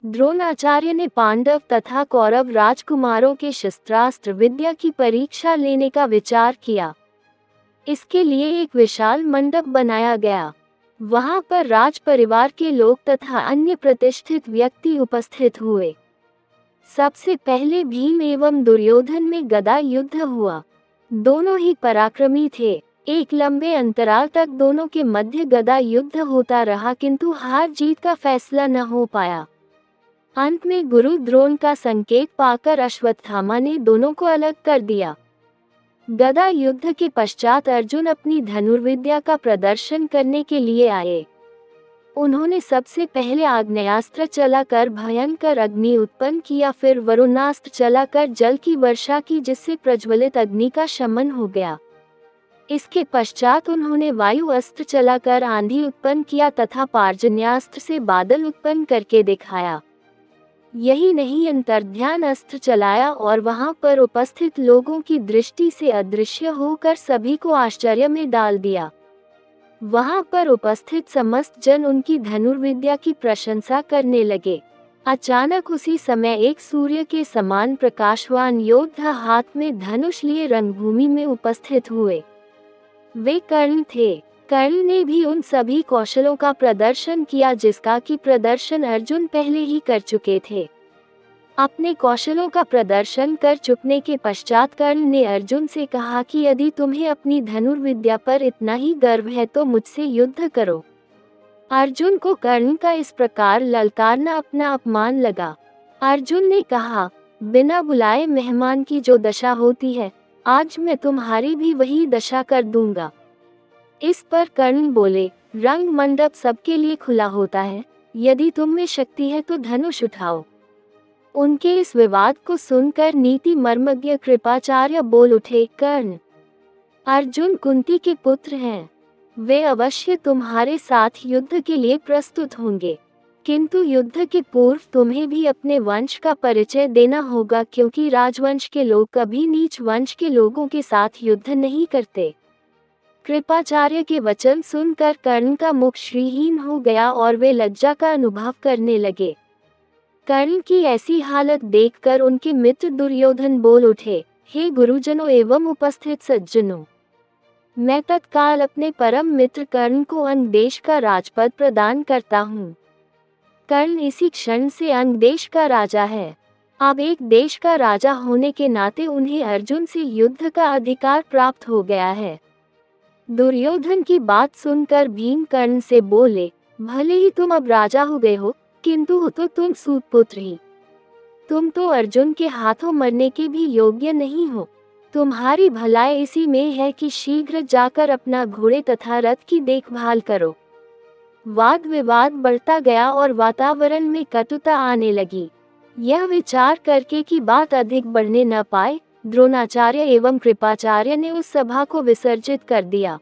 द्रोणाचार्य ने पांडव तथा कौरव राजकुमारों के शस्त्रास्त्र विद्या की परीक्षा लेने का विचार किया। इसके लिए एक विशाल मंडप बनाया गया। वहां पर राज परिवार के लोग तथा अन्य प्रतिष्ठित व्यक्ति उपस्थित हुए। सबसे पहले भीम एवं दुर्योधन में गदा युद्ध हुआ। दोनों ही पराक्रमी थे। एक लंबे अंतराल तक दोनों के मध्य गदा युद्ध होता रहा, किंतु हार जीत का फैसला न हो पाया। अंत में गुरु द्रोण का संकेत पाकर अश्वत्थामा ने दोनों को अलग कर दिया। गदा युद्ध के पश्चात अर्जुन अपनी धनुर्विद्या का प्रदर्शन करने के लिए आए। उन्होंने सबसे पहले आग्नेयास्त्र चलाकर भयंकर अग्नि उत्पन्न किया, फिर वरुणास्त्र चलाकर जल की वर्षा की, जिससे प्रज्वलित अग्नि का शमन हो गया। इसके पश्चात उन्होंने वायु अस्त्र चलाकर आंधी उत्पन्न किया तथा पार्जन्यास्त्र से बादल उत्पन्न करके दिखाया। यही नहीं, अंतर्ध्यान अस्त्र चलाया और वहां पर उपस्थित लोगों की दृष्टि से अदृश्य होकर सभी को आश्चर्य में डाल दिया। वहां पर उपस्थित समस्त जन उनकी धनुर्विद्या की प्रशंसा करने लगे। अचानक उसी समय एक सूर्य के समान प्रकाशवान योद्धा हाथ में धनुष लिए रणभूमि में उपस्थित हुए। वे कर्ण थे। कर्ण ने भी उन सभी कौशलों का प्रदर्शन किया जिसका कि प्रदर्शन अर्जुन पहले ही कर चुके थे। अपने कौशलों का प्रदर्शन कर चुकने के पश्चात कर्ण ने अर्जुन से कहा कि यदि तुम्हें अपनी धनुर्विद्या पर इतना ही गर्व है तो मुझसे युद्ध करो। अर्जुन को कर्ण का इस प्रकार ललकारना अपना अपमान लगा। अर्जुन ने कहा, बिना बुलाए मेहमान की जो दशा होती है, आज मैं तुम्हारी भी वही दशा कर दूंगा। इस पर कर्ण बोले, रंग मंडप सबके लिए खुला होता है, यदि तुम में शक्ति है तो धनुष उठाओ। उनके इस विवाद को सुनकर नीति मर्मज्ञ कृपाचार्य बोल उठे, कर्ण, अर्जुन कुंती के पुत्र हैं। वे अवश्य तुम्हारे साथ युद्ध के लिए प्रस्तुत होंगे, किंतु युद्ध के पूर्व तुम्हें भी अपने वंश का परिचय देना होगा, क्योंकि राजवंश के लोग कभी नीच वंश के लोगों के साथ युद्ध नहीं करते। कृपाचार्य के वचन सुनकर कर्ण का मुख श्रीहीन हो गया और वे लज्जा का अनुभव करने लगे। कर्ण की ऐसी हालत देखकर उनके मित्र दुर्योधन बोल उठे, हे गुरुजनों एवं उपस्थित सज्जनों, मैं तत्काल अपने परम मित्र कर्ण को अंग देश का राजपद प्रदान करता हूँ। कर्ण इसी क्षण से अंग देश का राजा है। अब एक देश का राजा होने के नाते उन्हें अर्जुन से युद्ध का अधिकार प्राप्त हो गया है। दुर्योधन की बात सुनकर भीम कर्ण से बोले, भले ही तुम अब राजा हो गए हो, किंतु हो तो तुम सूतपुत्र ही। तुम तो अर्जुन के हाथों मरने के भी योग्य नहीं हो। तुम्हारी भलाई इसी में है कि शीघ्र जाकर अपना घोड़े तथा रथ की देखभाल करो। वाद विवाद बढ़ता गया और वातावरण में कटुता आने लगी। यह विचार करके कि बात अधिक बढ़ने न पाए, द्रोणाचार्य एवं कृपाचार्य ने उस सभा को विसर्जित कर दिया।